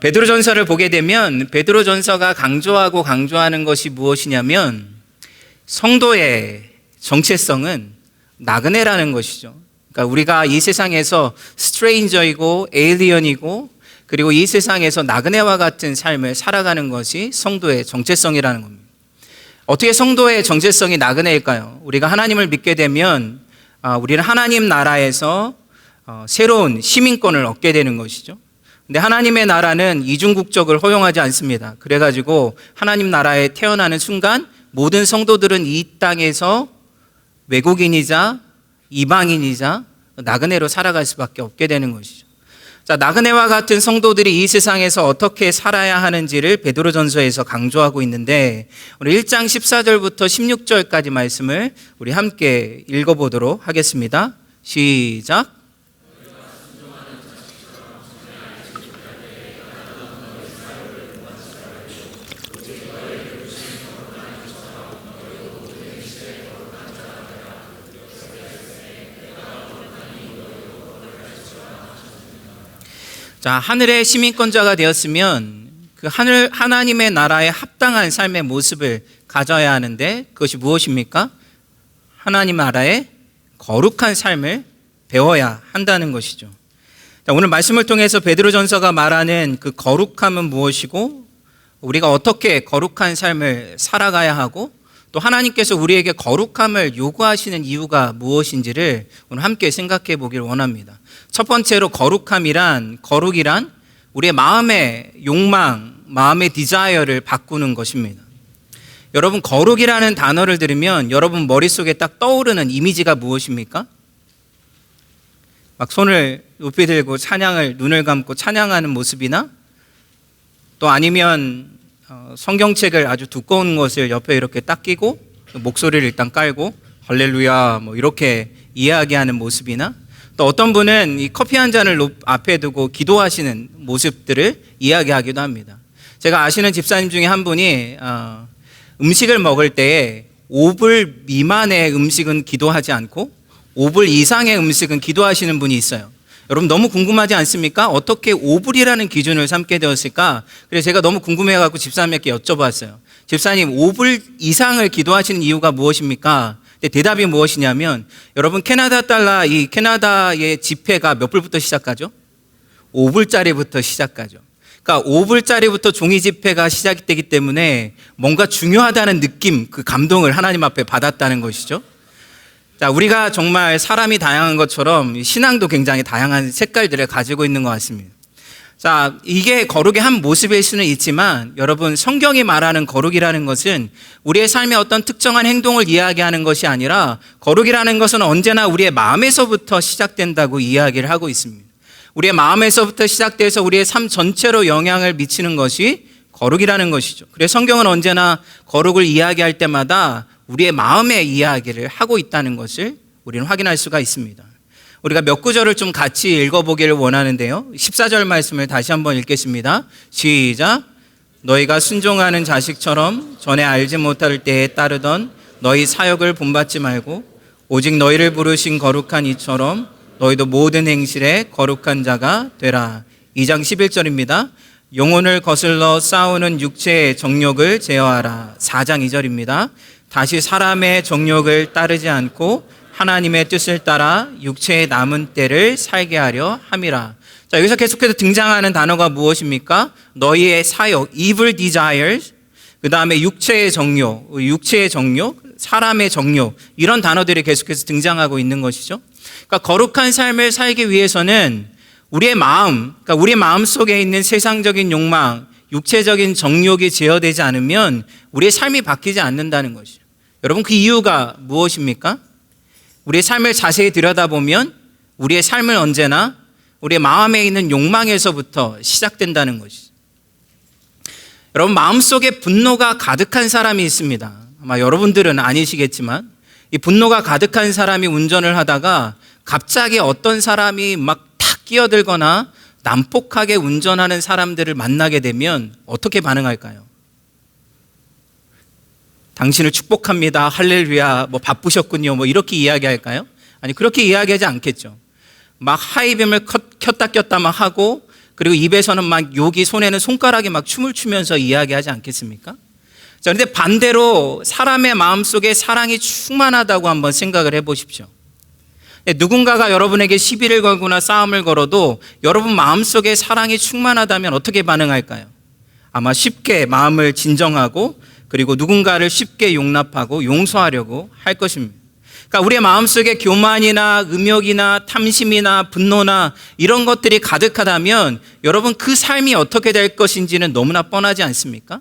베드로전서를 보게 되면 베드로전서가 강조하는 것이 무엇이냐면 성도의 정체성은 나그네라는 것이죠. 그러니까 우리가 이 세상에서 스트레인저이고 에일리언이고 그리고 이 세상에서 나그네와 같은 삶을 살아가는 것이 성도의 정체성이라는 겁니다. 어떻게 성도의 정체성이 나그네일까요? 우리가 하나님을 믿게 되면 우리는 하나님 나라에서 새로운 시민권을 얻게 되는 것이죠. 근데 하나님의 나라는 이중국적을 허용하지 않습니다. 그래가지고 하나님 나라에 태어나는 순간 모든 성도들은 이 땅에서 외국인이자 이방인이자 나그네로 살아갈 수밖에 없게 되는 것이죠. 자, 나그네와 같은 성도들이 이 세상에서 어떻게 살아야 하는지를 베드로전서에서 강조하고 있는데 오늘 1장 14절부터 16절까지 말씀을 우리 함께 읽어보도록 하겠습니다. 시작. 자, 하늘의 시민권자가 되었으면 그 하나님의 나라에 합당한 삶의 모습을 가져야 하는데 그것이 무엇입니까? 하나님 나라의 거룩한 삶을 배워야 한다는 것이죠. 자, 오늘 말씀을 통해서 베드로전서가 말하는 그 거룩함은 무엇이고 우리가 어떻게 거룩한 삶을 살아가야 하고 또 하나님께서 우리에게 거룩함을 요구하시는 이유가 무엇인지를 오늘 함께 생각해 보기를 원합니다. 첫 번째로 거룩이란 우리의 마음의 욕망, 마음의 디자이어를 바꾸는 것입니다. 여러분, 거룩이라는 단어를 들으면 여러분 머릿속에 딱 떠오르는 이미지가 무엇입니까? 막 손을 높이 들고 눈을 감고 찬양하는 모습이나 또 아니면 성경책을 아주 두꺼운 것을 옆에 이렇게 딱 끼고 목소리를 일단 깔고 할렐루야 뭐 이렇게 이야기하는 모습이나 또 어떤 분은 이 커피 한 잔을 앞에 두고 기도하시는 모습들을 이야기하기도 합니다. 제가 아시는 집사님 중에 한 분이 음식을 먹을 때에 5불 미만의 음식은 기도하지 않고 5불 이상의 음식은 기도하시는 분이 있어요. 여러분 너무 궁금하지 않습니까? 어떻게 5불이라는 기준을 삼게 되었을까? 그래서 제가 너무 궁금해가지고 집사님에게 여쭤봤어요. 집사님 5불 이상을 기도하시는 이유가 무엇입니까? 대답이 무엇이냐면 여러분 캐나다 달러 이 캐나다의 지폐가 몇 불부터 시작하죠? 5불짜리부터 시작하죠. 그러니까 5불짜리부터 종이 지폐가 시작이 되기 때문에 뭔가 중요하다는 느낌, 그 감동을 하나님 앞에 받았다는 것이죠. 자, 우리가 정말 사람이 다양한 것처럼 신앙도 굉장히 다양한 색깔들을 가지고 있는 것 같습니다. 자, 이게 거룩의 한 모습일 수는 있지만 여러분 성경이 말하는 거룩이라는 것은 우리의 삶의 어떤 특정한 행동을 이야기하는 것이 아니라 거룩이라는 것은 언제나 우리의 마음에서부터 시작된다고 이야기를 하고 있습니다. 우리의 마음에서부터 시작돼서 우리의 삶 전체로 영향을 미치는 것이 거룩이라는 것이죠. 그래서 성경은 언제나 거룩을 이야기할 때마다 우리의 마음의 이야기를 하고 있다는 것을 우리는 확인할 수가 있습니다. 우리가 몇 구절을 좀 같이 읽어보기를 원하는데요. 14절 말씀을 다시 한번 읽겠습니다. 시작. 너희가 순종하는 자식처럼 전에 알지 못할 때에 따르던 너희 사역을 본받지 말고 오직 너희를 부르신 거룩한 이처럼 너희도 모든 행실에 거룩한 자가 되라. 2장 11절입니다. 영혼을 거슬러 싸우는 육체의 정욕을 제어하라. 4장 2절입니다. 다시 사람의 정욕을 따르지 않고 하나님의 뜻을 따라 육체의 남은 때를 살게 하려 함이라. 자, 여기서 계속해서 등장하는 단어가 무엇입니까? 너희의 사역, evil desires, 그 다음에 육체의 정욕, 사람의 정욕, 이런 단어들이 계속해서 등장하고 있는 것이죠. 그러니까 거룩한 삶을 살기 위해서는 우리의 마음, 그러니까 우리 마음 속에 있는 세상적인 욕망, 육체적인 정욕이 제어되지 않으면 우리의 삶이 바뀌지 않는다는 것이죠. 여러분 그 이유가 무엇입니까? 우리의 삶을 자세히 들여다보면 우리의 삶은 언제나 우리의 마음에 있는 욕망에서부터 시작된다는 것이죠. 여러분 마음속에 분노가 가득한 사람이 있습니다. 아마 여러분들은 아니시겠지만 이 분노가 가득한 사람이 운전을 하다가 갑자기 어떤 사람이 막 탁 끼어들거나 난폭하게 운전하는 사람들을 만나게 되면 어떻게 반응할까요? 당신을 축복합니다. 할렐루야. 뭐 바쁘셨군요. 뭐 이렇게 이야기할까요? 아니, 그렇게 이야기하지 않겠죠. 막 하이빔을 켰다 꼈다 막 하고, 그리고 입에서는 막 욕이, 손에는 손가락이 막 춤을 추면서 이야기하지 않겠습니까? 자, 그런데 반대로 사람의 마음속에 사랑이 충만하다고 한번 생각을 해보십시오. 누군가가 여러분에게 시비를 걸거나 싸움을 걸어도 여러분 마음속에 사랑이 충만하다면 어떻게 반응할까요? 아마 쉽게 마음을 진정하고, 그리고 누군가를 쉽게 용납하고 용서하려고 할 것입니다. 그러니까 우리의 마음속에 교만이나 음욕이나 탐심이나 분노나 이런 것들이 가득하다면 여러분 그 삶이 어떻게 될 것인지는 너무나 뻔하지 않습니까?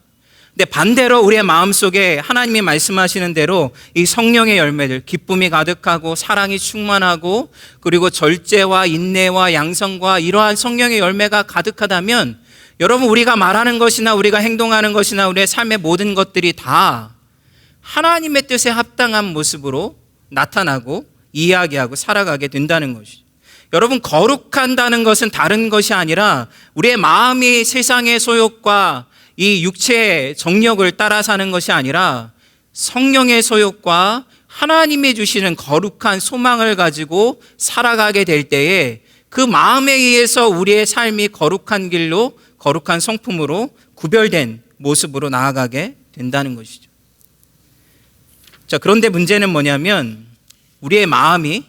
근데 반대로 우리의 마음속에 하나님이 말씀하시는 대로 이 성령의 열매들, 기쁨이 가득하고 사랑이 충만하고, 그리고 절제와 인내와 양성과 이러한 성령의 열매가 가득하다면 여러분, 우리가 말하는 것이나 우리가 행동하는 것이나 우리의 삶의 모든 것들이 다 하나님의 뜻에 합당한 모습으로 나타나고 이야기하고 살아가게 된다는 것이죠. 여러분, 거룩한다는 것은 다른 것이 아니라 우리의 마음이 세상의 소욕과 이 육체의 정력을 따라 사는 것이 아니라 성령의 소욕과 하나님이 주시는 거룩한 소망을 가지고 살아가게 될 때에 그 마음에 의해서 우리의 삶이 거룩한 길로, 거룩한 성품으로 구별된 모습으로 나아가게 된다는 것이죠. 자, 그런데 문제는 뭐냐면 우리의 마음이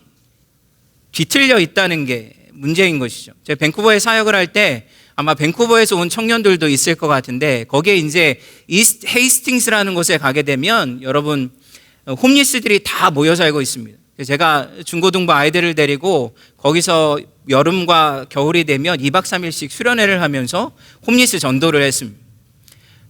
뒤틀려 있다는 게 문제인 것이죠. 제가 밴쿠버에 사역을 할 때 아마 밴쿠버에서 온 청년들도 있을 것 같은데, 거기에 이제 이스트 헤이스팅스라는 곳에 가게 되면 여러분 홈리스들이 다 모여 살고 있습니다. 제가 중고등부 아이들을 데리고 거기서 여름과 겨울이 되면 2박 3일씩 수련회를 하면서 홈리스 전도를 했습니다.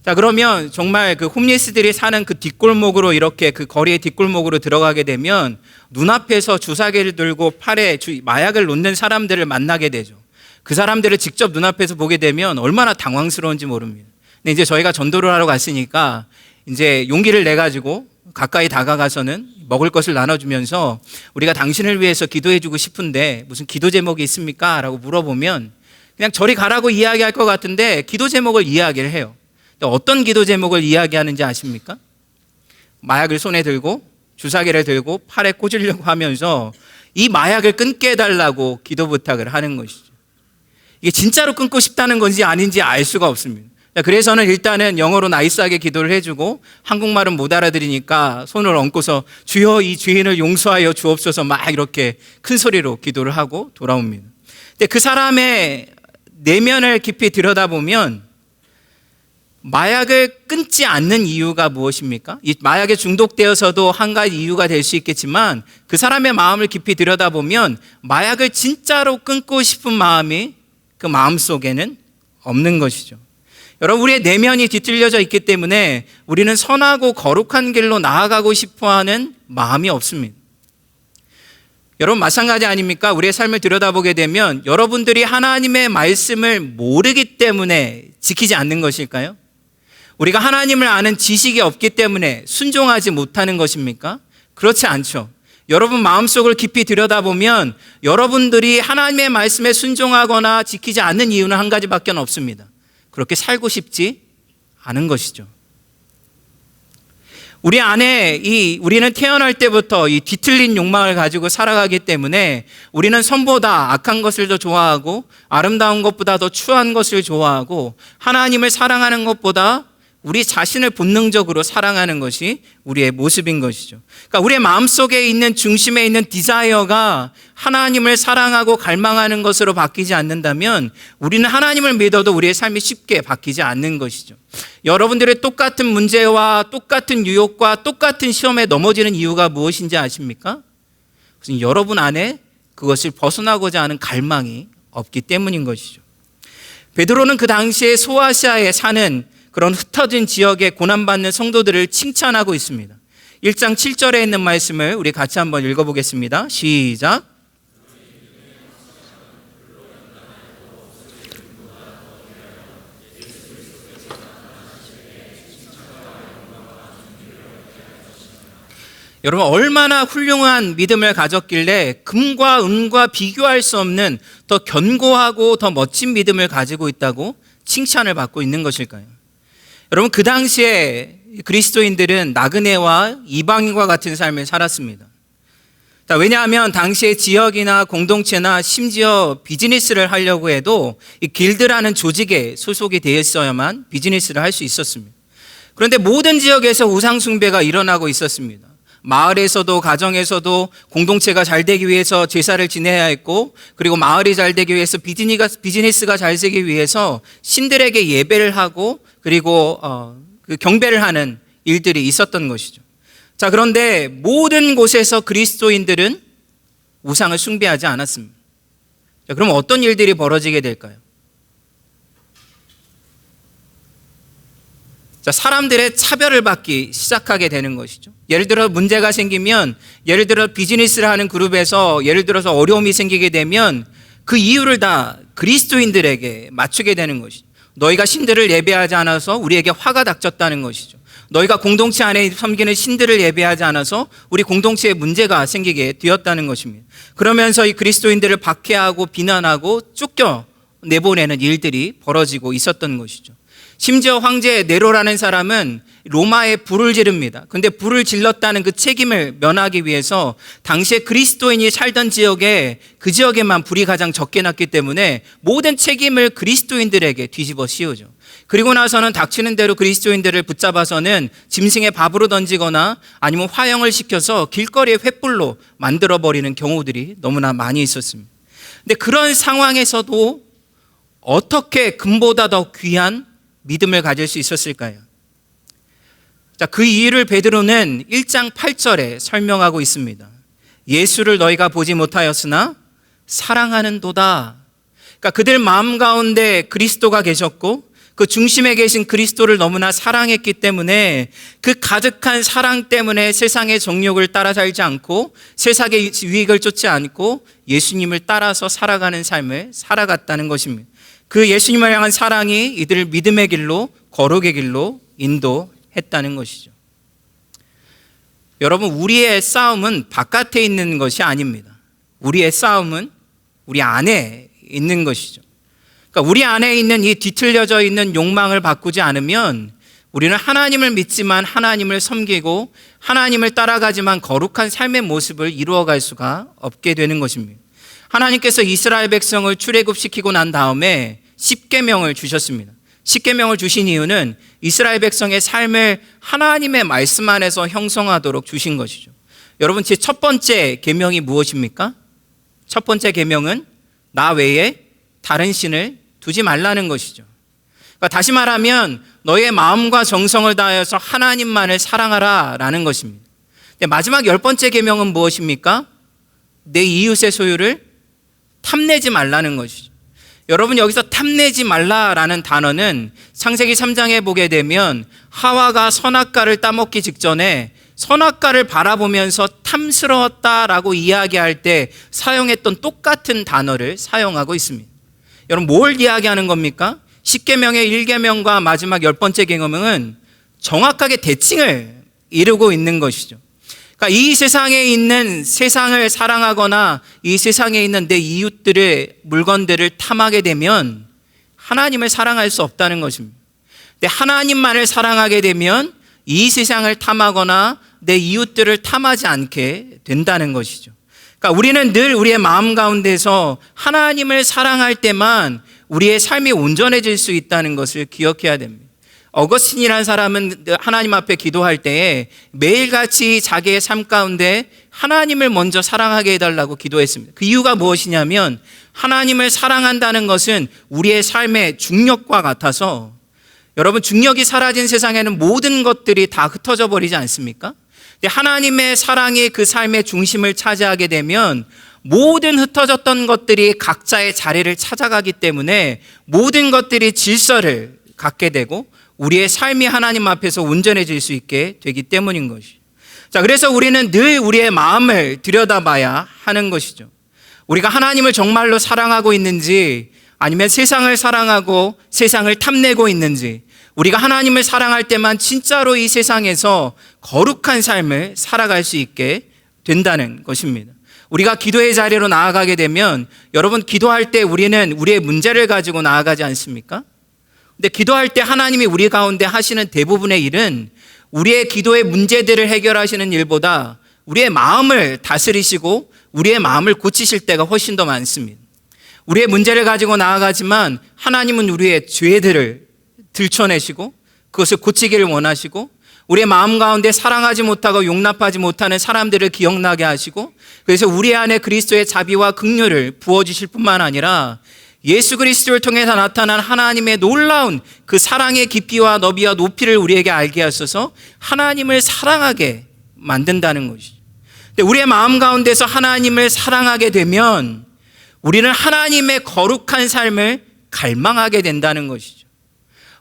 자, 그러면 정말 그 홈리스들이 사는 그 뒷골목으로, 이렇게 그 거리의 뒷골목으로 들어가게 되면 눈앞에서 주사기를 들고 팔에 마약을 놓는 사람들을 만나게 되죠. 그 사람들을 직접 눈앞에서 보게 되면 얼마나 당황스러운지 모릅니다. 근데 이제 저희가 전도를 하러 갔으니까 이제 용기를 내가지고 가까이 다가가서는 먹을 것을 나눠주면서 우리가 당신을 위해서 기도해주고 싶은데 무슨 기도 제목이 있습니까? 라고 물어보면 그냥 저리 가라고 이야기할 것 같은데 기도 제목을 이야기를 해요. 어떤 기도 제목을 이야기하는지 아십니까? 마약을 손에 들고 주사기를 들고 팔에 꽂으려고 하면서 이 마약을 끊게 해달라고 기도 부탁을 하는 것이죠. 이게 진짜로 끊고 싶다는 건지 아닌지 알 수가 없습니다. 그래서는 일단은 영어로 나이스하게 기도를 해주고, 한국말은 못 알아들으니까 손을 얹고서 주여 이 죄인을 용서하여 주옵소서 막 이렇게 큰 소리로 기도를 하고 돌아옵니다. 근데 그 사람의 내면을 깊이 들여다보면 마약을 끊지 않는 이유가 무엇입니까? 이 마약에 중독되어서도 한 가지 이유가 될 수 있겠지만 그 사람의 마음을 깊이 들여다보면 마약을 진짜로 끊고 싶은 마음이 그 마음 속에는 없는 것이죠. 여러분, 우리의 내면이 뒤틀려져 있기 때문에 우리는 선하고 거룩한 길로 나아가고 싶어하는 마음이 없습니다. 여러분, 마찬가지 아닙니까? 우리의 삶을 들여다보게 되면 여러분들이 하나님의 말씀을 모르기 때문에 지키지 않는 것일까요? 우리가 하나님을 아는 지식이 없기 때문에 순종하지 못하는 것입니까? 그렇지 않죠. 여러분 마음속을 깊이 들여다보면 여러분들이 하나님의 말씀에 순종하거나 지키지 않는 이유는 한 가지밖에 없습니다. 그렇게 살고 싶지 않은 것이죠. 우리 안에 우리는 태어날 때부터 이 뒤틀린 욕망을 가지고 살아가기 때문에 우리는 선보다 악한 것을 더 좋아하고, 아름다운 것보다 더 추한 것을 좋아하고, 하나님을 사랑하는 것보다 우리 자신을 본능적으로 사랑하는 것이 우리의 모습인 것이죠. 그러니까 우리의 마음속에 있는 중심에 있는 디자이어가 하나님을 사랑하고 갈망하는 것으로 바뀌지 않는다면 우리는 하나님을 믿어도 우리의 삶이 쉽게 바뀌지 않는 것이죠. 여러분들의 똑같은 문제와 똑같은 유혹과 똑같은 시험에 넘어지는 이유가 무엇인지 아십니까? 여러분 안에 그것을 벗어나고자 하는 갈망이 없기 때문인 것이죠. 베드로는 그 당시에 소아시아에 사는 그런 흩어진 지역에 고난받는 성도들을 칭찬하고 있습니다. 1장 7절에 있는 말씀을 우리 같이 한번 읽어보겠습니다. 시작. 여러분, 얼마나 훌륭한 믿음을 가졌길래 금과 은과 비교할 수 없는 더 견고하고 더 멋진 믿음을 가지고 있다고 칭찬을 받고 있는 것일까요? 여러분, 그 당시에 그리스도인들은 나그네와 이방인과 같은 삶을 살았습니다. 왜냐하면 당시에 지역이나 공동체나 심지어 비즈니스를 하려고 해도 이 길드라는 조직에 소속이 되어 있어야만 비즈니스를 할 수 있었습니다. 그런데 모든 지역에서 우상 숭배가 일어나고 있었습니다. 마을에서도 가정에서도 공동체가 잘 되기 위해서 제사를 지내야 했고, 그리고 마을이 잘 되기 위해서 비즈니스가 잘 되기 위해서 신들에게 예배를 하고, 그리고 경배를 하는 일들이 있었던 것이죠. 자, 그런데 모든 곳에서 그리스도인들은 우상을 숭배하지 않았습니다. 자, 그럼 어떤 일들이 벌어지게 될까요? 자, 사람들의 차별을 받기 시작하게 되는 것이죠. 예를 들어 문제가 생기면, 예를 들어 비즈니스를 하는 그룹에서 예를 들어서 어려움이 생기게 되면 그 이유를 다 그리스도인들에게 맞추게 되는 것이죠. 너희가 신들을 예배하지 않아서 우리에게 화가 닥쳤다는 것이죠. 너희가 공동체 안에 섬기는 신들을 예배하지 않아서 우리 공동체에 문제가 생기게 되었다는 것입니다. 그러면서 이 그리스도인들을 박해하고 비난하고 쫓겨 내보내는 일들이 벌어지고 있었던 것이죠. 심지어 황제 네로라는 사람은 로마에 불을 지릅니다. 근데 불을 질렀다는 그 책임을 면하기 위해서 당시에 그리스도인이 살던 지역에 그 지역에만 불이 가장 적게 났기 때문에 모든 책임을 그리스도인들에게 뒤집어 씌우죠. 그리고 나서는 닥치는 대로 그리스도인들을 붙잡아서는 짐승의 밥으로 던지거나 아니면 화형을 시켜서 길거리에 횃불로 만들어버리는 경우들이 너무나 많이 있었습니다. 근데 그런 상황에서도 어떻게 금보다 더 귀한 믿음을 가질 수 있었을까요? 자, 그 이유를 베드로는 1장 8절에 설명하고 있습니다. 예수를 너희가 보지 못하였으나 사랑하는도다. 그러니까 그들 마음 가운데 그리스도가 계셨고 그 중심에 계신 그리스도를 너무나 사랑했기 때문에 그 가득한 사랑 때문에 세상의 정욕을 따라 살지 않고 세상의 유익을 쫓지 않고 예수님을 따라서 살아가는 삶을 살아갔다는 것입니다. 그 예수님을 향한 사랑이 이들을 믿음의 길로, 거룩의 길로 인도했다는 것이죠. 여러분, 우리의 싸움은 바깥에 있는 것이 아닙니다. 우리의 싸움은 우리 안에 있는 것이죠. 그러니까 우리 안에 있는 이 뒤틀려져 있는 욕망을 바꾸지 않으면 우리는 하나님을 믿지만 하나님을 섬기고 하나님을 따라가지만 거룩한 삶의 모습을 이루어갈 수가 없게 되는 것입니다. 하나님께서 이스라엘 백성을 출애굽시키고 난 다음에 십계명을 주셨습니다. 십계명을 주신 이유는 이스라엘 백성의 삶을 하나님의 말씀 안에서 형성하도록 주신 것이죠. 여러분, 제 첫 번째 계명이 무엇입니까? 첫 번째 계명은 나 외에 다른 신을 두지 말라는 것이죠. 그러니까 다시 말하면 너의 마음과 정성을 다하여서 하나님만을 사랑하라 라는 것입니다. 근데 마지막 10번째 계명은 무엇입니까? 내 이웃의 소유를 탐내지 말라는 것이죠. 여러분, 여기서 탐내지 말라라는 단어는 창세기 3장에 보게 되면 하와가 선악과를 따먹기 직전에 선악과를 바라보면서 탐스러웠다라고 이야기할 때 사용했던 똑같은 단어를 사용하고 있습니다. 여러분, 뭘 이야기하는 겁니까? 10계명의 1계명과 마지막 10번째 계명은 정확하게 대칭을 이루고 있는 것이죠. 그러니까 이 세상에 있는 세상을 사랑하거나 이 세상에 있는 내 이웃들의 물건들을 탐하게 되면 하나님을 사랑할 수 없다는 것입니다. 근데 하나님만을 사랑하게 되면 이 세상을 탐하거나 내 이웃들을 탐하지 않게 된다는 것이죠. 그러니까 우리는 늘 우리의 마음 가운데서 하나님을 사랑할 때만 우리의 삶이 온전해질 수 있다는 것을 기억해야 됩니다. 어거스틴이라는 사람은 하나님 앞에 기도할 때에 매일같이 자기의 삶 가운데 하나님을 먼저 사랑하게 해달라고 기도했습니다. 그 이유가 무엇이냐면 하나님을 사랑한다는 것은 우리의 삶의 중력과 같아서, 여러분, 중력이 사라진 세상에는 모든 것들이 다 흩어져 버리지 않습니까? 근데 하나님의 사랑이 그 삶의 중심을 차지하게 되면 모든 흩어졌던 것들이 각자의 자리를 찾아가기 때문에 모든 것들이 질서를 갖게 되고 우리의 삶이 하나님 앞에서 온전해질 수 있게 되기 때문인 것이죠. 자, 그래서 우리는 늘 우리의 마음을 들여다봐야 하는 것이죠. 우리가 하나님을 정말로 사랑하고 있는지 아니면 세상을 사랑하고 세상을 탐내고 있는지, 우리가 하나님을 사랑할 때만 진짜로 이 세상에서 거룩한 삶을 살아갈 수 있게 된다는 것입니다. 우리가 기도의 자리로 나아가게 되면, 여러분, 기도할 때 우리는 우리의 문제를 가지고 나아가지 않습니까? 근데 기도할 때 하나님이 우리 가운데 하시는 대부분의 일은 우리의 기도의 문제들을 해결하시는 일보다 우리의 마음을 다스리시고 우리의 마음을 고치실 때가 훨씬 더 많습니다. 우리의 문제를 가지고 나아가지만 하나님은 우리의 죄들을 들춰내시고 그것을 고치기를 원하시고 우리의 마음 가운데 사랑하지 못하고 용납하지 못하는 사람들을 기억나게 하시고 그래서 우리 안에 그리스도의 자비와 긍휼을 부어주실 뿐만 아니라 예수 그리스도를 통해서 나타난 하나님의 놀라운 그 사랑의 깊이와 너비와 높이를 우리에게 알게 하셔서 하나님을 사랑하게 만든다는 것이죠. 근데 우리의 마음 가운데서 하나님을 사랑하게 되면 우리는 하나님의 거룩한 삶을 갈망하게 된다는 것이죠.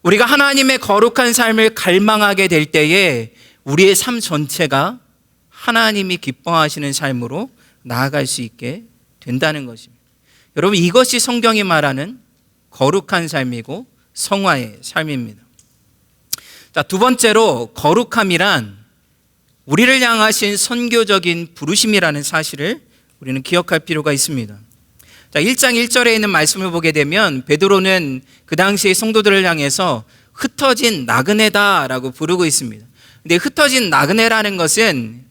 우리가 하나님의 거룩한 삶을 갈망하게 될 때에 우리의 삶 전체가 하나님이 기뻐하시는 삶으로 나아갈 수 있게 된다는 것입니다. 여러분, 이것이 성경이 말하는 거룩한 삶이고 성화의 삶입니다. 자, 두 번째로 거룩함이란 우리를 향하신 선교적인 부르심이라는 사실을 우리는 기억할 필요가 있습니다. 자, 1장 1절에 있는 말씀을 보게 되면 베드로는 그 당시의 성도들을 향해서 흩어진 나그네다라고 부르고 있습니다. 근데 흩어진 나그네라는 것은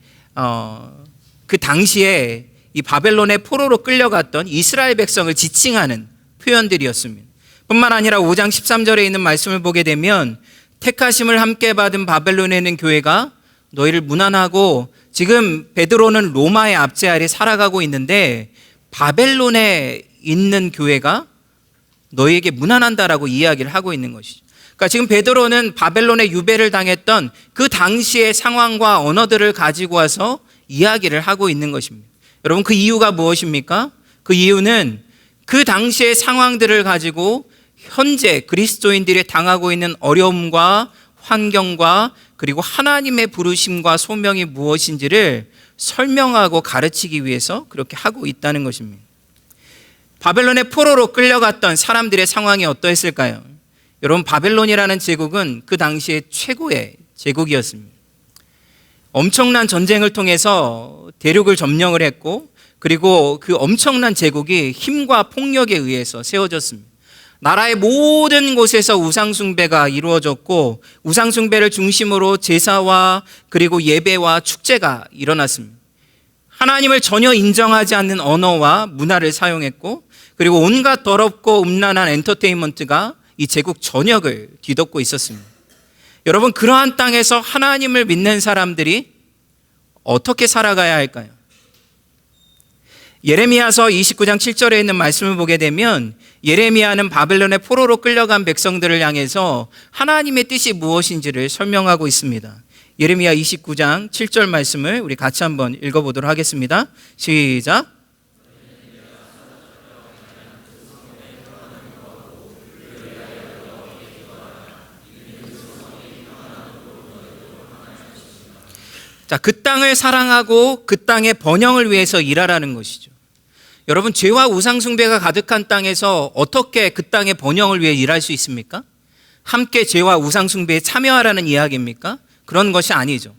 그 당시에 이 바벨론의 포로로 끌려갔던 이스라엘 백성을 지칭하는 표현들이었습니다. 뿐만 아니라 5장 13절에 있는 말씀을 보게 되면 택하심을 함께 받은 바벨론에 있는 교회가 너희를 무난하고 지금 베드로는 로마의 압제 아래 살아가고 있는데 바벨론에 있는 교회가 너희에게 무난한다라고 이야기를 하고 있는 것이죠. 그러니까 지금 베드로는 바벨론의 유배를 당했던 그 당시의 상황과 언어들을 가지고 와서 이야기를 하고 있는 것입니다. 여러분, 그 이유가 무엇입니까? 그 이유는 그 당시의 상황들을 가지고 현재 그리스도인들이 당하고 있는 어려움과 환경과 그리고 하나님의 부르심과 소명이 무엇인지를 설명하고 가르치기 위해서 그렇게 하고 있다는 것입니다. 바벨론의 포로로 끌려갔던 사람들의 상황이 어떠했을까요? 여러분, 바벨론이라는 제국은 그 당시에 최고의 제국이었습니다. 엄청난 전쟁을 통해서 대륙을 점령을 했고 그리고 그 엄청난 제국이 힘과 폭력에 의해서 세워졌습니다. 나라의 모든 곳에서 우상숭배가 이루어졌고 우상숭배를 중심으로 제사와 그리고 예배와 축제가 일어났습니다. 하나님을 전혀 인정하지 않는 언어와 문화를 사용했고 그리고 온갖 더럽고 음란한 엔터테인먼트가 이 제국 전역을 뒤덮고 있었습니다. 여러분, 그러한 땅에서 하나님을 믿는 사람들이 어떻게 살아가야 할까요? 예레미야서 29장 7절에 있는 말씀을 보게 되면 예레미야는 바벨론의 포로로 끌려간 백성들을 향해서 하나님의 뜻이 무엇인지를 설명하고 있습니다. 예레미야 29장 7절 말씀을 우리 같이 한번 읽어보도록 하겠습니다. 시작. 자, 그 땅을 사랑하고 그 땅의 번영을 위해서 일하라는 것이죠. 여러분, 죄와 우상숭배가 가득한 땅에서 어떻게 그 땅의 번영을 위해 일할 수 있습니까? 함께 죄와 우상숭배에 참여하라는 이야기입니까? 그런 것이 아니죠.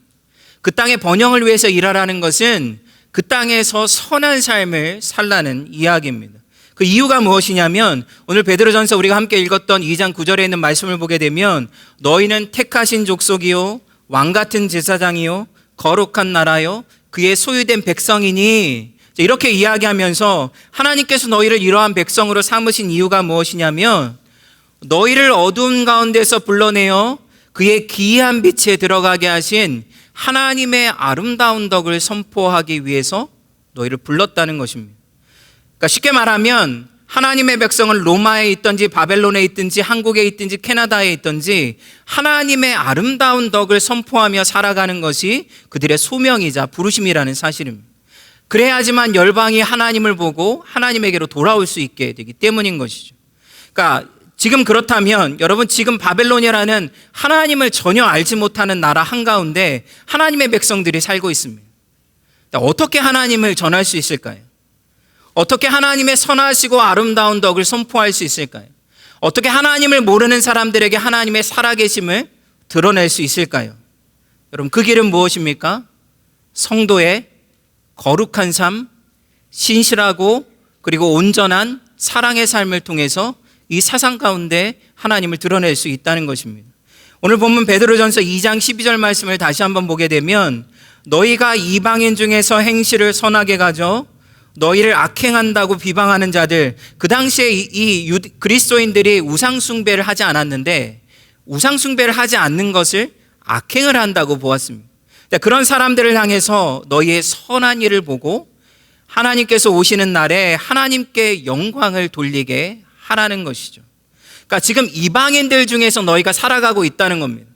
그 땅의 번영을 위해서 일하라는 것은 그 땅에서 선한 삶을 살라는 이야기입니다. 그 이유가 무엇이냐면 오늘 베드로전서 우리가 함께 읽었던 2장 9절에 있는 말씀을 보게 되면 너희는 택하신 족속이요 왕같은 제사장이요 거룩한 나라요 그의 소유된 백성이니, 이렇게 이야기하면서 하나님께서 너희를 이러한 백성으로 삼으신 이유가 무엇이냐면 너희를 어두운 가운데서 불러내어 그의 기이한 빛에 들어가게 하신 하나님의 아름다운 덕을 선포하기 위해서 너희를 불렀다는 것입니다. 그러니까 쉽게 말하면 하나님의 백성은 로마에 있든지 바벨론에 있든지 한국에 있든지 캐나다에 있든지 하나님의 아름다운 덕을 선포하며 살아가는 것이 그들의 소명이자 부르심이라는 사실입니다. 그래야지만 열방이 하나님을 보고 하나님에게로 돌아올 수 있게 되기 때문인 것이죠. 그러니까 지금 그렇다면 여러분, 지금 바벨론이라는 하나님을 전혀 알지 못하는 나라 한가운데 하나님의 백성들이 살고 있습니다. 어떻게 하나님을 전할 수 있을까요? 어떻게 하나님의 선하시고 아름다운 덕을 선포할 수 있을까요? 어떻게 하나님을 모르는 사람들에게 하나님의 살아계심을 드러낼 수 있을까요? 여러분, 그 길은 무엇입니까? 성도의 거룩한 삶, 신실하고 그리고 온전한 사랑의 삶을 통해서 이 세상 가운데 하나님을 드러낼 수 있다는 것입니다. 오늘 본문 베드로전서 2장 12절 말씀을 다시 한번 보게 되면 너희가 이방인 중에서 행실을 선하게 가져 너희를 악행한다고 비방하는 자들, 그 당시에 이 그리스도인들이 우상숭배를 하지 않았는데 우상숭배를 하지 않는 것을 악행을 한다고 보았습니다. 그런 사람들을 향해서 너희의 선한 일을 보고 하나님께서 오시는 날에 하나님께 영광을 돌리게 하라는 것이죠. 그러니까 지금 이방인들 중에서 너희가 살아가고 있다는 겁니다.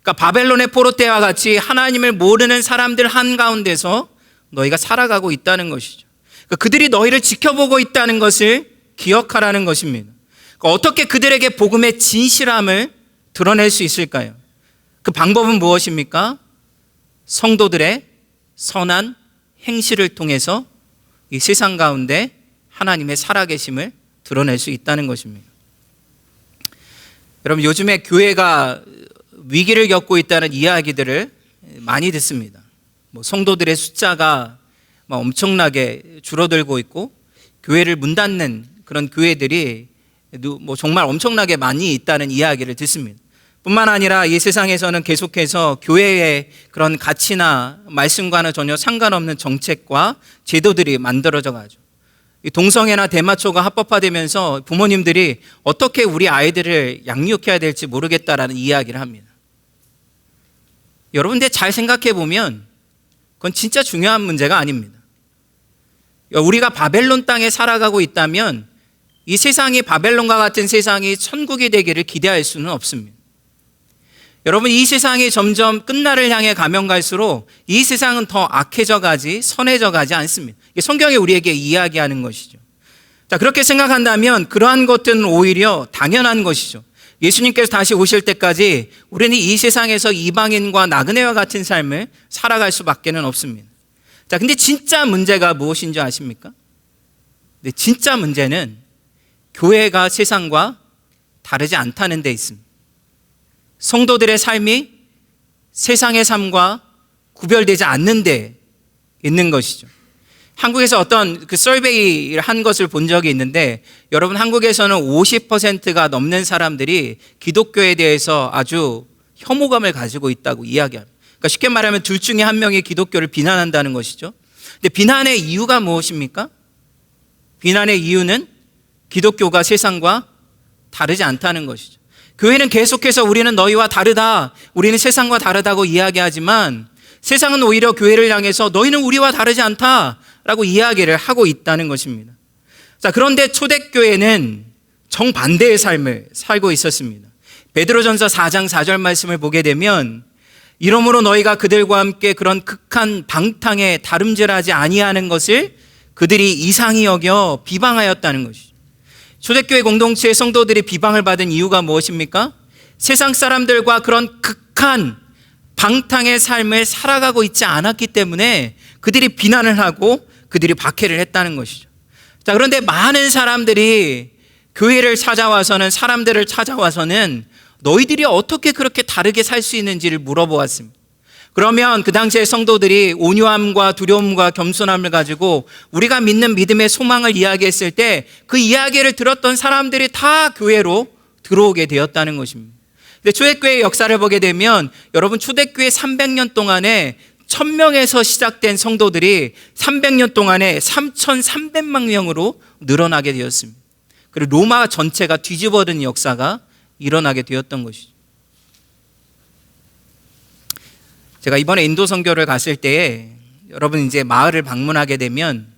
그러니까 바벨론의 포로 때와 같이 하나님을 모르는 사람들 한가운데서 너희가 살아가고 있다는 것이죠. 그러니까 그들이 너희를 지켜보고 있다는 것을 기억하라는 것입니다. 그러니까 어떻게 그들에게 복음의 진실함을 드러낼 수 있을까요? 그 방법은 무엇입니까? 성도들의 선한 행실을 통해서 이 세상 가운데 하나님의 살아계심을 드러낼 수 있다는 것입니다. 여러분, 요즘에 교회가 위기를 겪고 있다는 이야기들을 많이 듣습니다. 성도들의 숫자가 엄청나게 줄어들고 있고 교회를 문 닫는 그런 교회들이 정말 엄청나게 많이 있다는 이야기를 듣습니다. 뿐만 아니라 이 세상에서는 계속해서 교회의 그런 가치나 말씀과는 전혀 상관없는 정책과 제도들이 만들어져 가죠. 동성애나 대마초가 합법화되면서 부모님들이 어떻게 우리 아이들을 양육해야 될지 모르겠다라는 이야기를 합니다. 여러분, 근데 잘 생각해 보면 그건 진짜 중요한 문제가 아닙니다. 우리가 바벨론 땅에 살아가고 있다면 이 세상이 바벨론과 같은 세상이 천국이 되기를 기대할 수는 없습니다. 여러분, 이 세상이 점점 끝날을 향해 가면 갈수록 이 세상은 더 악해져 가지 선해져 가지 않습니다. 이게 성경이 우리에게 이야기하는 것이죠. 자, 그렇게 생각한다면 그러한 것들은 오히려 당연한 것이죠. 예수님께서 다시 오실 때까지 우리는 이 세상에서 이방인과 나그네와 같은 삶을 살아갈 수밖에는 없습니다. 자, 근데 진짜 문제가 무엇인지 아십니까? 근데 진짜 문제는 교회가 세상과 다르지 않다는 데 있습니다. 성도들의 삶이 세상의 삶과 구별되지 않는 데 있는 것이죠. 한국에서 어떤 서베이를 한 것을 본 적이 있는데, 여러분, 한국에서는 50%가 넘는 사람들이 기독교에 대해서 아주 혐오감을 가지고 있다고 이야기합니다. 그러니까 쉽게 말하면 둘 중에 한 명이 기독교를 비난한다는 것이죠. 근데 비난의 이유가 무엇입니까? 비난의 이유는 기독교가 세상과 다르지 않다는 것이죠. 교회는 계속해서 우리는 너희와 다르다, 우리는 세상과 다르다고 이야기하지만 세상은 오히려 교회를 향해서 너희는 우리와 다르지 않다라고 이야기를 하고 있다는 것입니다. 자, 그런데 초대교회는 정반대의 삶을 살고 있었습니다. 베드로전서 4장 4절 말씀을 보게 되면 이러므로 너희가 그들과 함께 그런 극한 방탕에 다름질하지 아니하는 것을 그들이 이상히 여겨 비방하였다는 것이죠. 초대교회 공동체의 성도들이 비방을 받은 이유가 무엇입니까? 세상 사람들과 그런 극한 방탕의 삶을 살아가고 있지 않았기 때문에 그들이 비난을 하고 그들이 박해를 했다는 것이죠. 자, 그런데 많은 사람들이 교회를 찾아와서는, 사람들을 찾아와서는 너희들이 어떻게 그렇게 다르게 살 수 있는지를 물어보았습니다. 그러면 그 당시의 성도들이 온유함과 두려움과 겸손함을 가지고 우리가 믿는 믿음의 소망을 이야기했을 때 그 이야기를 들었던 사람들이 다 교회로 들어오게 되었다는 것입니다. 근데 초대교회의 역사를 보게 되면 여러분, 초대교회 300년 동안에 1000명에서 시작된 성도들이 300년 동안에 3300만 명으로 늘어나게 되었습니다. 그리고 로마 전체가 뒤집어진 역사가 일어나게 되었던 것이죠. 제가 이번에 인도 선교를 갔을 때에 여러분, 이제 마을을 방문하게 되면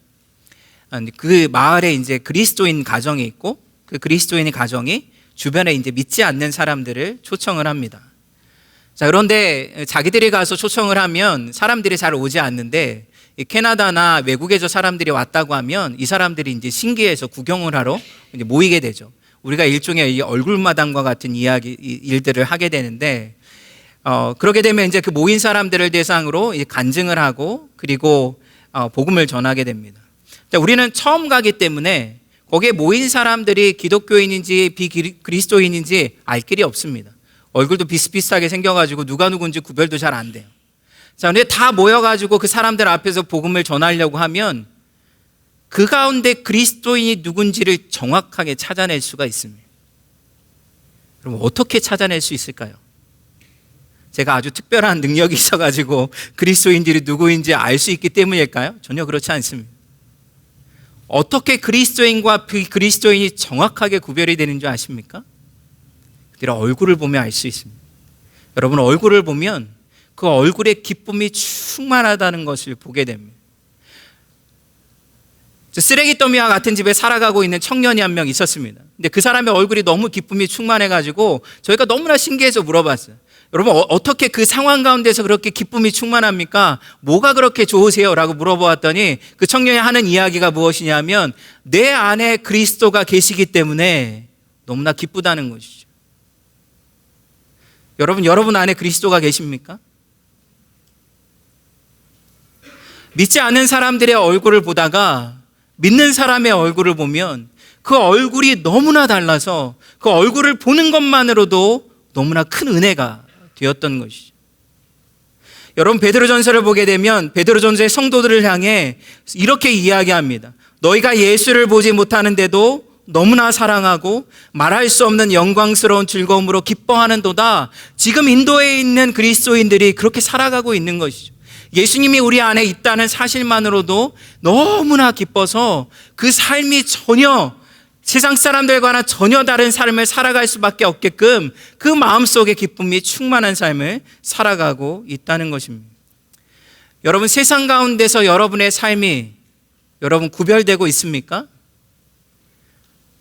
그 마을에 이제 그리스도인 가정이 있고 그 그리스도인 가정이 주변에 이제 믿지 않는 사람들을 초청을 합니다. 자, 그런데 자기들이 가서 초청을 하면 사람들이 잘 오지 않는데 캐나다나 외국에서 사람들이 왔다고 하면 이 사람들이 이제 신기해서 구경을 하러 이제 모이게 되죠. 우리가 일종의 얼굴마담과 같은 일들을 하게 되는데, 그러게 되면 이제 그 모인 사람들을 대상으로 간증을 하고 그리고 복음을 전하게 됩니다. 자, 우리는 처음 가기 때문에 거기에 모인 사람들이 기독교인인지 비그리스도인인지 알 길이 없습니다. 얼굴도 비슷비슷하게 생겨가지고 누가 누군지 구별도 잘 안 돼요. 자, 근데 다 모여가지고 그 사람들 앞에서 복음을 전하려고 하면 그 가운데 그리스도인이 누군지를 정확하게 찾아낼 수가 있습니다. 그럼 어떻게 찾아낼 수 있을까요? 제가 아주 특별한 능력이 있어가지고 그리스도인들이 누구인지 알 수 있기 때문일까요? 전혀 그렇지 않습니다. 어떻게 그리스도인과 비그리스도인이 정확하게 구별이 되는 줄 아십니까? 그들의 얼굴을 보면 알 수 있습니다. 여러분, 얼굴을 보면 그 얼굴에 기쁨이 충만하다는 것을 보게 됩니다. 쓰레기 더미와 같은 집에 살아가고 있는 청년이 한 명 있었습니다. 근데 그 사람의 얼굴이 너무 기쁨이 충만해가지고 저희가 너무나 신기해서 물어봤어요. 여러분, 어떻게 그 상황 가운데서 그렇게 기쁨이 충만합니까? 뭐가 그렇게 좋으세요? 라고 물어보았더니 그 청년이 하는 이야기가 무엇이냐면 내 안에 그리스도가 계시기 때문에 너무나 기쁘다는 것이죠. 여러분 안에 그리스도가 계십니까? 믿지 않는 사람들의 얼굴을 보다가 믿는 사람의 얼굴을 보면 그 얼굴이 너무나 달라서 그 얼굴을 보는 것만으로도 너무나 큰 은혜가 되었던 것이죠. 여러분, 베드로전서를 보게 되면 베드로전서의 성도들을 향해 이렇게 이야기합니다. 너희가 예수를 보지 못하는데도 너무나 사랑하고 말할 수 없는 영광스러운 즐거움으로 기뻐하는도다. 지금 인도에 있는 그리스도인들이 그렇게 살아가고 있는 것이죠. 예수님이 우리 안에 있다는 사실만으로도 너무나 기뻐서 그 삶이 전혀 세상 사람들과는 전혀 다른 삶을 살아갈 수밖에 없게끔 그 마음속에 기쁨이 충만한 삶을 살아가고 있다는 것입니다. 여러분, 세상 가운데서 여러분의 삶이 여러분 구별되고 있습니까?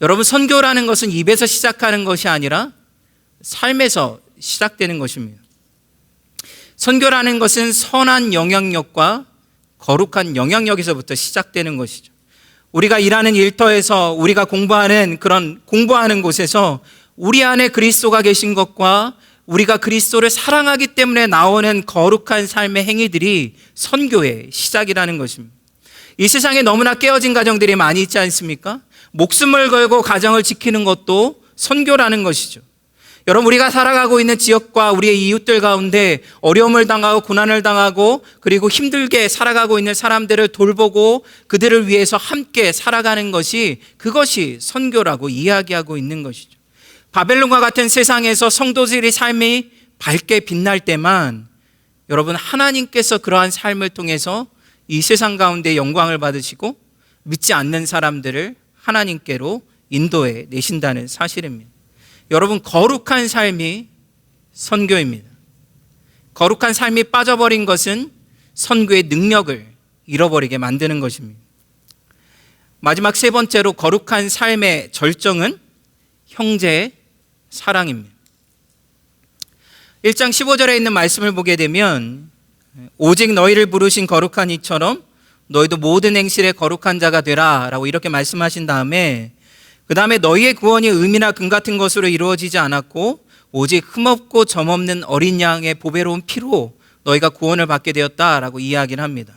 여러분, 선교라는 것은 입에서 시작하는 것이 아니라 삶에서 시작되는 것입니다. 선교라는 것은 선한 영향력과 거룩한 영향력에서부터 시작되는 것이죠. 우리가 일하는 일터에서 우리가 공부하는 곳에서 우리 안에 그리스도가 계신 것과 우리가 그리스도를 사랑하기 때문에 나오는 거룩한 삶의 행위들이 선교의 시작이라는 것입니다. 이 세상에 너무나 깨어진 가정들이 많이 있지 않습니까? 목숨을 걸고 가정을 지키는 것도 선교라는 것이죠. 여러분, 우리가 살아가고 있는 지역과 우리의 이웃들 가운데 어려움을 당하고 고난을 당하고 그리고 힘들게 살아가고 있는 사람들을 돌보고 그들을 위해서 함께 살아가는 것이 그것이 선교라고 이야기하고 있는 것이죠. 바벨론과 같은 세상에서 성도들의 삶이 밝게 빛날 때만 여러분, 하나님께서 그러한 삶을 통해서 이 세상 가운데 영광을 받으시고 믿지 않는 사람들을 하나님께로 인도해 내신다는 사실입니다. 여러분, 거룩한 삶이 선교입니다. 거룩한 삶이 빠져버린 것은 선교의 능력을 잃어버리게 만드는 것입니다. 마지막 세 번째로 거룩한 삶의 절정은 형제의 사랑입니다. 1장 15절에 있는 말씀을 보게 되면 오직 너희를 부르신 거룩한 이처럼 너희도 모든 행실에 거룩한 자가 되라 라고 이렇게 말씀하신 다음에 그 다음에 너희의 구원이 금이나 금 같은 것으로 이루어지지 않았고 오직 흠없고 점없는 어린 양의 보배로운 피로 너희가 구원을 받게 되었다라고 이야기를 합니다.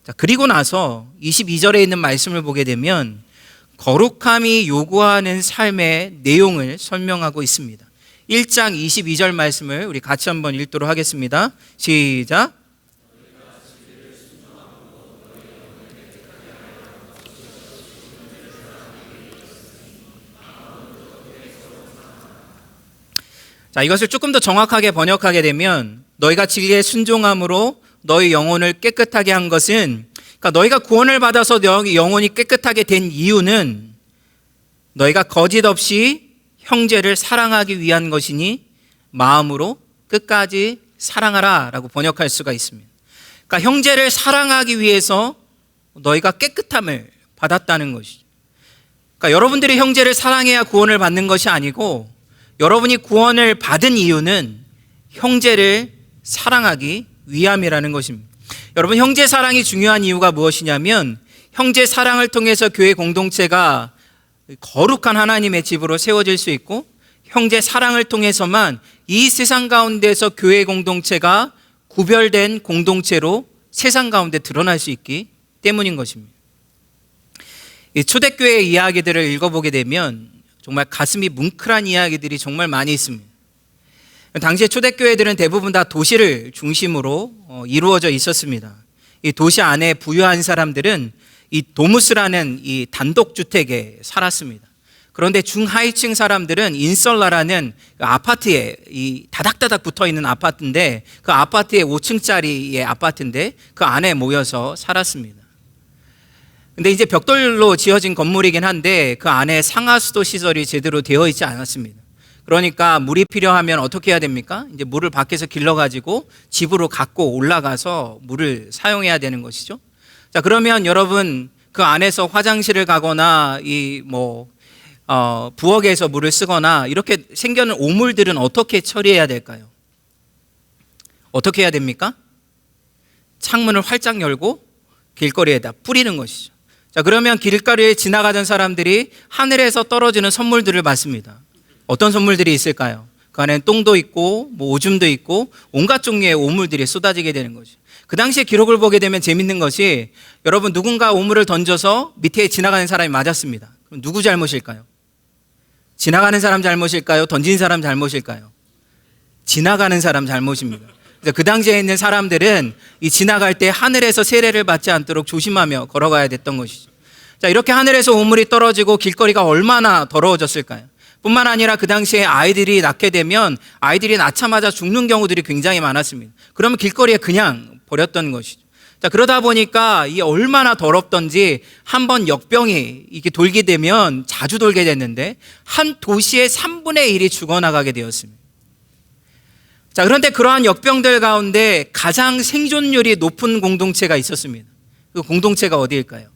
자, 그리고 나서 22절에 있는 말씀을 보게 되면 거룩함이 요구하는 삶의 내용을 설명하고 있습니다. 1장 22절 말씀을 우리 같이 한번 읽도록 하겠습니다. 시작. 자, 이것을 조금 더 정확하게 번역하게 되면 너희가 진리에 순종함으로 너희 영혼을 깨끗하게 한 것은, 그러니까 너희가 구원을 받아서 너희 영혼이 깨끗하게 된 이유는 너희가 거짓 없이 형제를 사랑하기 위한 것이니 마음으로 끝까지 사랑하라 라고 번역할 수가 있습니다. 그러니까 형제를 사랑하기 위해서 너희가 깨끗함을 받았다는 것이죠. 그러니까 여러분들이 형제를 사랑해야 구원을 받는 것이 아니고 여러분이 구원을 받은 이유는 형제를 사랑하기 위함이라는 것입니다. 여러분, 형제 사랑이 중요한 이유가 무엇이냐면 형제 사랑을 통해서 교회 공동체가 거룩한 하나님의 집으로 세워질 수 있고 형제 사랑을 통해서만 이 세상 가운데서 교회 공동체가 구별된 공동체로 세상 가운데 드러날 수 있기 때문인 것입니다. 이 초대교회의 이야기들을 읽어보게 되면 정말 가슴이 뭉클한 이야기들이 정말 많이 있습니다. 당시의 초대교회들은 대부분 다 도시를 중심으로 이루어져 있었습니다. 이 도시 안에 부유한 사람들은 이 도무스라는 이 단독주택에 살았습니다. 그런데 중하위층 사람들은 인설라라는 아파트에 이 다닥다닥 붙어 있는 아파트인데 그 아파트에 5층짜리의 아파트인데 그 안에 모여서 살았습니다. 근데 이제 벽돌로 지어진 건물이긴 한데 그 안에 상하수도 시설이 제대로 되어 있지 않았습니다. 그러니까 물이 필요하면 어떻게 해야 됩니까? 이제 물을 밖에서 길러가지고 집으로 갖고 올라가서 물을 사용해야 되는 것이죠. 자, 그러면 여러분 그 안에서 화장실을 가거나 부엌에서 물을 쓰거나 이렇게 생겨난 오물들은 어떻게 처리해야 될까요? 어떻게 해야 됩니까? 창문을 활짝 열고 길거리에다 뿌리는 것이죠. 자, 그러면 길거리에 지나가던 사람들이 하늘에서 떨어지는 선물들을 받습니다. 어떤 선물들이 있을까요? 그 안에는 똥도 있고 오줌도 있고 온갖 종류의 오물들이 쏟아지게 되는 거죠. 그 당시에 기록을 보게 되면 재밌는 것이 여러분 누군가 오물을 던져서 밑에 지나가는 사람이 맞았습니다. 그럼 누구 잘못일까요? 지나가는 사람 잘못일까요? 던진 사람 잘못일까요? 지나가는 사람 잘못입니다. 그래서 그 당시에 있는 사람들은 이 지나갈 때 하늘에서 세례를 받지 않도록 조심하며 걸어가야 됐던 것이죠. 자, 이렇게 하늘에서 오물이 떨어지고 길거리가 얼마나 더러워졌을까요? 뿐만 아니라 그 당시에 아이들이 낳게 되면 아이들이 낳자마자 죽는 경우들이 굉장히 많았습니다. 그러면 길거리에 그냥 버렸던 것이죠. 자, 그러다 보니까 이 얼마나 더럽던지 한번 역병이 이게 돌게 되면 자주 돌게 됐는데 한 도시의 3분의 1이 죽어나가게 되었습니다. 자, 그런데 그러한 역병들 가운데 가장 생존율이 높은 공동체가 있었습니다. 그 공동체가 어디일까요?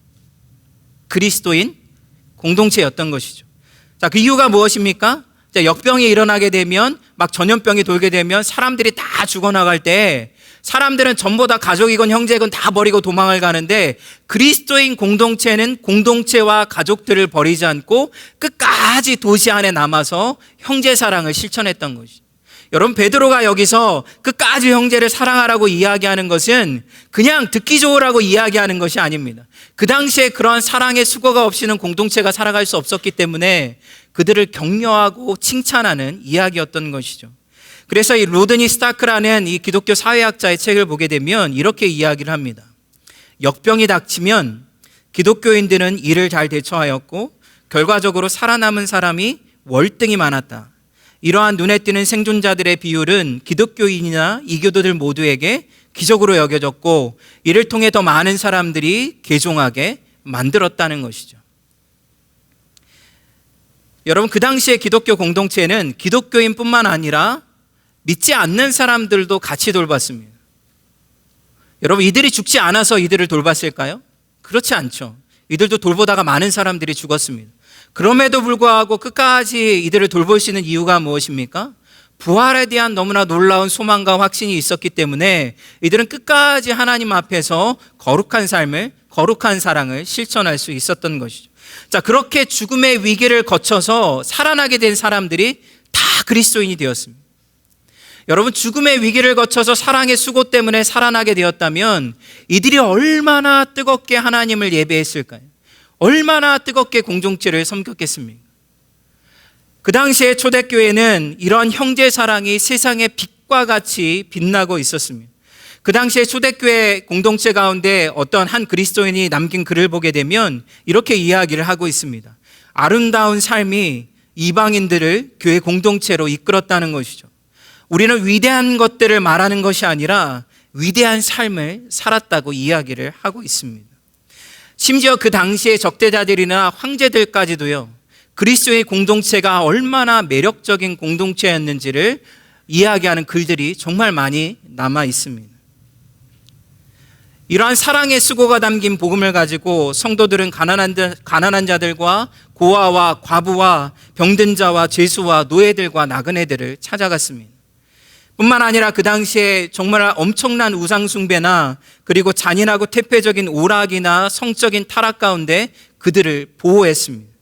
그리스도인 공동체였던 것이죠. 자, 그 이유가 무엇입니까? 자, 역병이 일어나게 되면 막 전염병이 돌게 되면 사람들이 다 죽어나갈 때 사람들은 전부 다 가족이건 형제건 다 버리고 도망을 가는데 그리스도인 공동체는 공동체와 가족들을 버리지 않고 끝까지 도시 안에 남아서 형제 사랑을 실천했던 것이죠. 여러분, 베드로가 여기서 끝까지 형제를 사랑하라고 이야기하는 것은 그냥 듣기 좋으라고 이야기하는 것이 아닙니다. 그 당시에 그런 사랑의 수고가 없이는 공동체가 살아갈 수 없었기 때문에 그들을 격려하고 칭찬하는 이야기였던 것이죠. 그래서 이 로드니 스타크라는 이 기독교 사회학자의 책을 보게 되면 이렇게 이야기를 합니다. 역병이 닥치면 기독교인들은 이를 잘 대처하였고 결과적으로 살아남은 사람이 월등히 많았다. 이러한 눈에 띄는 생존자들의 비율은 기독교인이나 이교도들 모두에게 기적으로 여겨졌고 이를 통해 더 많은 사람들이 개종하게 만들었다는 것이죠. 여러분, 그 당시에 기독교 공동체는 기독교인뿐만 아니라 믿지 않는 사람들도 같이 돌봤습니다. 여러분, 이들이 죽지 않아서 이들을 돌봤을까요? 그렇지 않죠. 이들도 돌보다가 많은 사람들이 죽었습니다. 그럼에도 불구하고 끝까지 이들을 돌볼 수 있는 이유가 무엇입니까? 부활에 대한 너무나 놀라운 소망과 확신이 있었기 때문에 이들은 끝까지 하나님 앞에서 거룩한 삶을, 거룩한 사랑을 실천할 수 있었던 것이죠. 자, 그렇게 죽음의 위기를 거쳐서 살아나게 된 사람들이 다 그리스도인이 되었습니다. 여러분, 죽음의 위기를 거쳐서 사랑의 수고 때문에 살아나게 되었다면 이들이 얼마나 뜨겁게 하나님을 예배했을까요? 얼마나 뜨겁게 공동체를 섬겼겠습니까? 그 당시에 초대교회는 이런 형제 사랑이 세상의 빛과 같이 빛나고 있었습니다. 그 당시에 초대교회 공동체 가운데 어떤 한 그리스도인이 남긴 글을 보게 되면 이렇게 이야기를 하고 있습니다. 아름다운 삶이 이방인들을 교회 공동체로 이끌었다는 것이죠. 우리는 위대한 것들을 말하는 것이 아니라 위대한 삶을 살았다고 이야기를 하고 있습니다. 심지어 그 당시의 적대자들이나 황제들까지도요, 그리스도의 공동체가 얼마나 매력적인 공동체였는지를 이야기하는 글들이 정말 많이 남아 있습니다. 이러한 사랑의 수고가 담긴 복음을 가지고 성도들은 가난한 자들과 고아와 과부와 병든 자와 죄수와 노예들과 나그네들을 찾아갔습니다. 뿐만 아니라 그 당시에 정말 엄청난 우상숭배나 그리고 잔인하고 태폐적인 오락이나 성적인 타락 가운데 그들을 보호했습니다.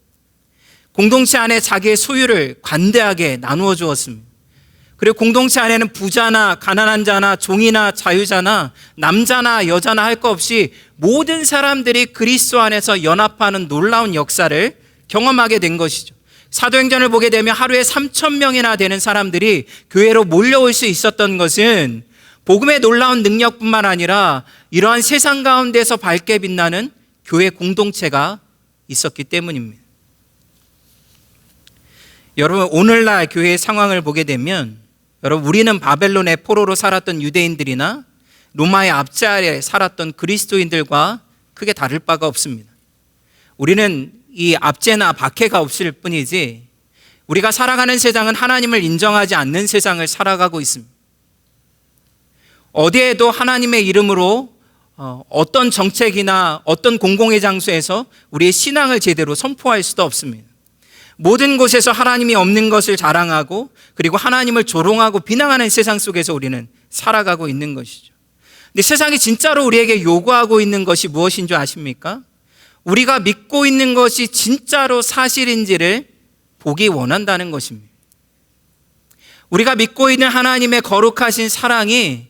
공동체 안에 자기의 소유를 관대하게 나누어 주었습니다. 그리고 공동체 안에는 부자나 가난한 자나 종이나 자유자나 남자나 여자나 할 것 없이 모든 사람들이 그리스도 안에서 연합하는 놀라운 역사를 경험하게 된 것이죠. 사도행전을 보게 되면 하루에 3,000명이나 되는 사람들이 교회로 몰려올 수 있었던 것은 복음의 놀라운 능력뿐만 아니라 이러한 세상 가운데서 밝게 빛나는 교회 공동체가 있었기 때문입니다. 여러분, 오늘날 교회의 상황을 보게 되면 여러분, 우리는 바벨론의 포로로 살았던 유대인들이나 로마의 압제 아래 살았던 그리스도인들과 크게 다를 바가 없습니다. 우리는 이 압제나 박해가 없을 뿐이지 우리가 살아가는 세상은 하나님을 인정하지 않는 세상을 살아가고 있습니다. 어디에도 하나님의 이름으로 어떤 정책이나 어떤 공공의 장소에서 우리의 신앙을 제대로 선포할 수도 없습니다. 모든 곳에서 하나님이 없는 것을 자랑하고 그리고 하나님을 조롱하고 비난하는 세상 속에서 우리는 살아가고 있는 것이죠. 근데 세상이 진짜로 우리에게 요구하고 있는 것이 무엇인 줄 아십니까? 우리가 믿고 있는 것이 진짜로 사실인지를 보기 원한다는 것입니다. 우리가 믿고 있는 하나님의 거룩하신 사랑이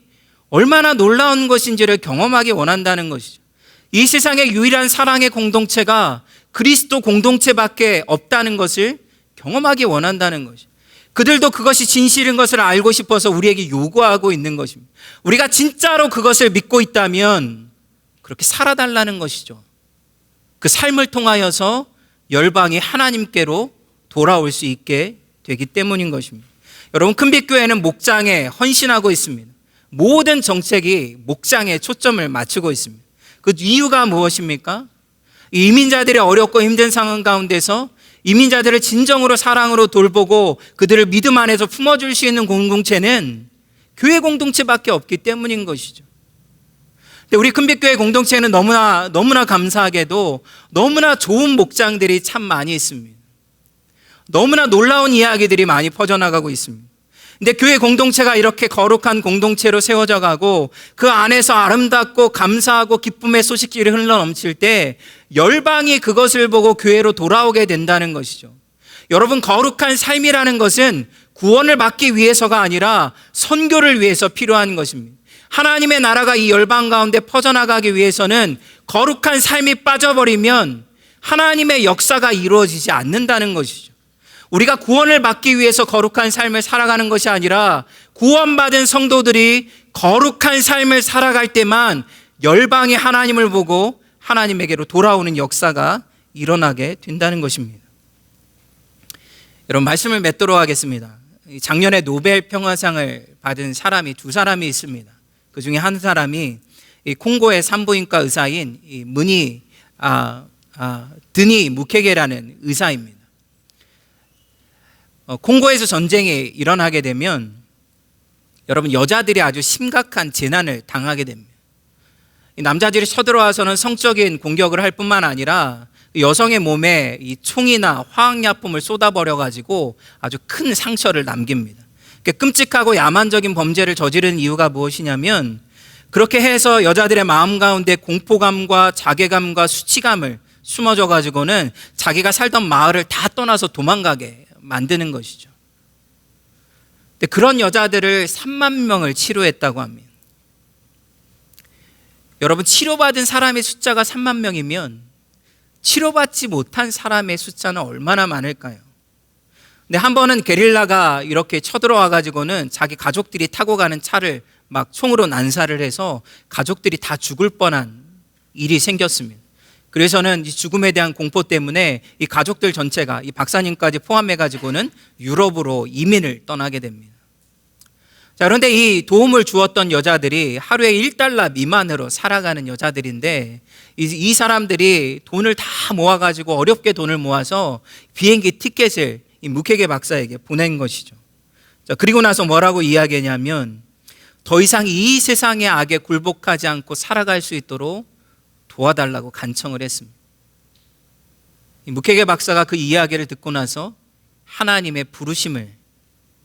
얼마나 놀라운 것인지를 경험하기 원한다는 것이죠. 이 세상의 유일한 사랑의 공동체가 그리스도 공동체밖에 없다는 것을 경험하기 원한다는 것이죠. 그들도 그것이 진실인 것을 알고 싶어서 우리에게 요구하고 있는 것입니다. 우리가 진짜로 그것을 믿고 있다면 그렇게 살아달라는 것이죠. 그 삶을 통하여서 열방이 하나님께로 돌아올 수 있게 되기 때문인 것입니다. 여러분, 큰빛교회는 목장에 헌신하고 있습니다. 모든 정책이 목장에 초점을 맞추고 있습니다. 그 이유가 무엇입니까? 이민자들의 어렵고 힘든 상황 가운데서 이민자들을 진정으로 사랑으로 돌보고 그들을 믿음 안에서 품어줄 수 있는 공동체는 교회 공동체밖에 없기 때문인 것이죠. 근데 우리 큰빛교회 공동체는 너무나 감사하게도 너무나 좋은 목장들이 참 많이 있습니다. 너무나 놀라운 이야기들이 많이 퍼져나가고 있습니다. 근데 교회 공동체가 이렇게 거룩한 공동체로 세워져 가고 그 안에서 아름답고 감사하고 기쁨의 소식들이 흘러넘칠 때 열방이 그것을 보고 교회로 돌아오게 된다는 것이죠. 여러분, 거룩한 삶이라는 것은 구원을 받기 위해서가 아니라 선교를 위해서 필요한 것입니다. 하나님의 나라가 이 열방 가운데 퍼져나가기 위해서는 거룩한 삶이 빠져버리면 하나님의 역사가 이루어지지 않는다는 것이죠. 우리가 구원을 받기 위해서 거룩한 삶을 살아가는 것이 아니라 구원받은 성도들이 거룩한 삶을 살아갈 때만 열방이 하나님을 보고 하나님에게로 돌아오는 역사가 일어나게 된다는 것입니다. 여러분, 말씀을 맺도록 하겠습니다. 작년에 노벨 평화상을 받은 사람이 두 사람이 있습니다. 그 중에 한 사람이 콩고의 산부인과 의사인 드니 무케게라는 의사입니다. 콩고에서 전쟁이 일어나게 되면 여러분, 여자들이 아주 심각한 재난을 당하게 됩니다. 남자들이 쳐들어와서는 성적인 공격을 할 뿐만 아니라 여성의 몸에 이 총이나 화학약품을 쏟아버려가지고 아주 큰 상처를 남깁니다. 끔찍하고 야만적인 범죄를 저지른 이유가 무엇이냐면 그렇게 해서 여자들의 마음 가운데 공포감과 자괴감과 수치감을 숨어져 가지고는 자기가 살던 마을을 다 떠나서 도망가게 만드는 것이죠. 근데 그런 여자들을 3만 명을 치료했다고 합니다. 여러분, 치료받은 사람의 숫자가 3만 명이면 치료받지 못한 사람의 숫자는 얼마나 많을까요? 근데 한 번은 게릴라가 이렇게 쳐들어와 가지고는 자기 가족들이 타고 가는 차를 막 총으로 난사를 해서 가족들이 다 죽을 뻔한 일이 생겼습니다. 그래서는 이 죽음에 대한 공포 때문에 이 가족들 전체가 이 박사님까지 포함해 가지고는 유럽으로 이민을 떠나게 됩니다. 자, 그런데 이 도움을 주었던 여자들이 하루에 1달러 미만으로 살아가는 여자들인데 이 사람들이 돈을 다 모아가지고 어렵게 돈을 모아서 비행기 티켓을 이 무케게 박사에게 보낸 것이죠. 자, 그리고 나서 뭐라고 이야기했냐면 더 이상 이 세상의 악에 굴복하지 않고 살아갈 수 있도록 도와달라고 간청을 했습니다. 이 무케게 박사가 그 이야기를 듣고 나서 하나님의 부르심을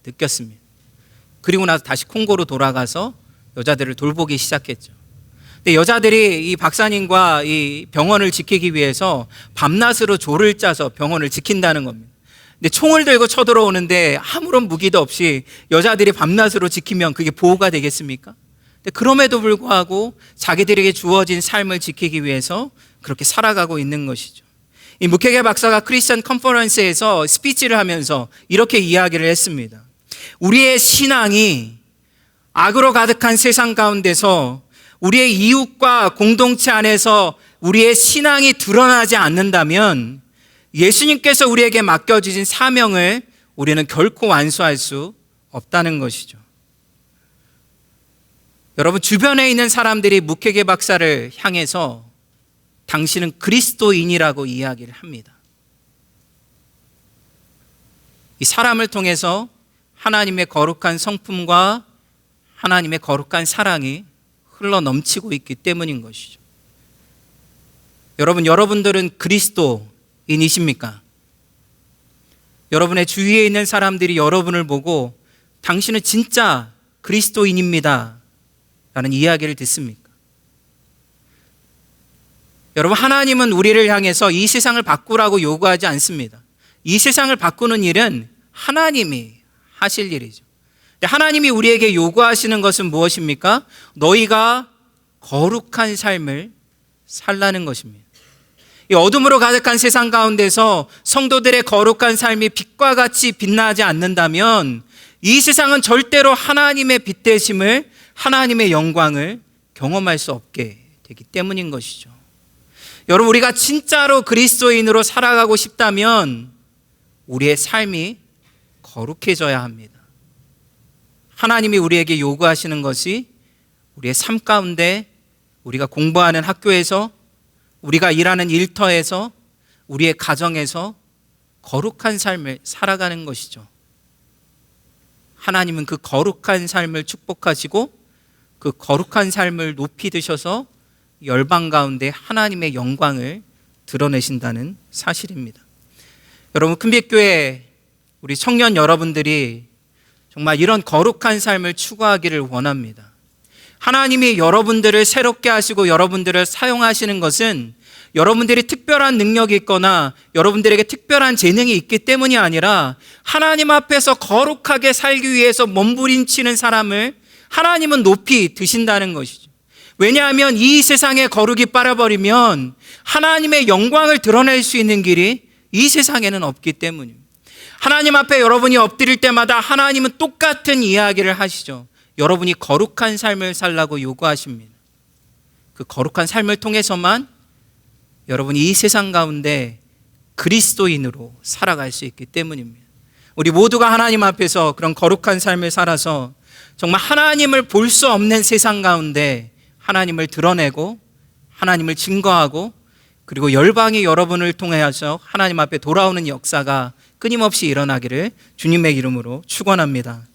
느꼈습니다. 그리고 나서 다시 콩고로 돌아가서 여자들을 돌보기 시작했죠. 근데 여자들이 이 박사님과 이 병원을 지키기 위해서 밤낮으로 조를 짜서 병원을 지킨다는 겁니다. 근데 총을 들고 쳐들어오는데 아무런 무기도 없이 여자들이 밤낮으로 지키면 그게 보호가 되겠습니까? 근데 그럼에도 불구하고 자기들에게 주어진 삶을 지키기 위해서 그렇게 살아가고 있는 것이죠. 이 무케게 박사가 크리스천 컨퍼런스에서 스피치를 하면서 이렇게 이야기를 했습니다. 우리의 신앙이 악으로 가득한 세상 가운데서 우리의 이웃과 공동체 안에서 우리의 신앙이 드러나지 않는다면 예수님께서 우리에게 맡겨주신 사명을 우리는 결코 완수할 수 없다는 것이죠. 여러분, 주변에 있는 사람들이 묵회계 박사를 향해서 당신은 그리스도인이라고 이야기를 합니다. 이 사람을 통해서 하나님의 거룩한 성품과 하나님의 거룩한 사랑이 흘러 넘치고 있기 때문인 것이죠. 여러분, 여러분들은 그리스도인이십니까? 여러분의 주위에 있는 사람들이 여러분을 보고 당신은 진짜 그리스도인입니다 라는 이야기를 듣습니까? 여러분, 하나님은 우리를 향해서 이 세상을 바꾸라고 요구하지 않습니다. 이 세상을 바꾸는 일은 하나님이 하실 일이죠. 하나님이 우리에게 요구하시는 것은 무엇입니까? 너희가 거룩한 삶을 살라는 것입니다. 이 어둠으로 가득한 세상 가운데서 성도들의 거룩한 삶이 빛과 같이 빛나지 않는다면 이 세상은 절대로 하나님의 빛 되심을, 하나님의 영광을 경험할 수 없게 되기 때문인 것이죠. 여러분, 우리가 진짜로 그리스도인으로 살아가고 싶다면 우리의 삶이 거룩해져야 합니다. 하나님이 우리에게 요구하시는 것이 우리의 삶 가운데, 우리가 공부하는 학교에서, 우리가 일하는 일터에서, 우리의 가정에서 거룩한 삶을 살아가는 것이죠. 하나님은 그 거룩한 삶을 축복하시고 그 거룩한 삶을 높이 드셔서 열방 가운데 하나님의 영광을 드러내신다는 사실입니다. 여러분, 큰빛교회 우리 청년 여러분들이 정말 이런 거룩한 삶을 추구하기를 원합니다. 하나님이 여러분들을 새롭게 하시고 여러분들을 사용하시는 것은 여러분들이 특별한 능력이 있거나 여러분들에게 특별한 재능이 있기 때문이 아니라 하나님 앞에서 거룩하게 살기 위해서 몸부림치는 사람을 하나님은 높이 드신다는 것이죠. 왜냐하면 이 세상에 거룩이 빠져버리면 하나님의 영광을 드러낼 수 있는 길이 이 세상에는 없기 때문입니다. 하나님 앞에 여러분이 엎드릴 때마다 하나님은 똑같은 이야기를 하시죠. 여러분이 거룩한 삶을 살라고 요구하십니다. 그 거룩한 삶을 통해서만 여러분이 이 세상 가운데 그리스도인으로 살아갈 수 있기 때문입니다. 우리 모두가 하나님 앞에서 그런 거룩한 삶을 살아서 정말 하나님을 볼 수 없는 세상 가운데 하나님을 드러내고 하나님을 증거하고 그리고 열방이 여러분을 통해서 하나님 앞에 돌아오는 역사가 끊임없이 일어나기를 주님의 이름으로 축원합니다.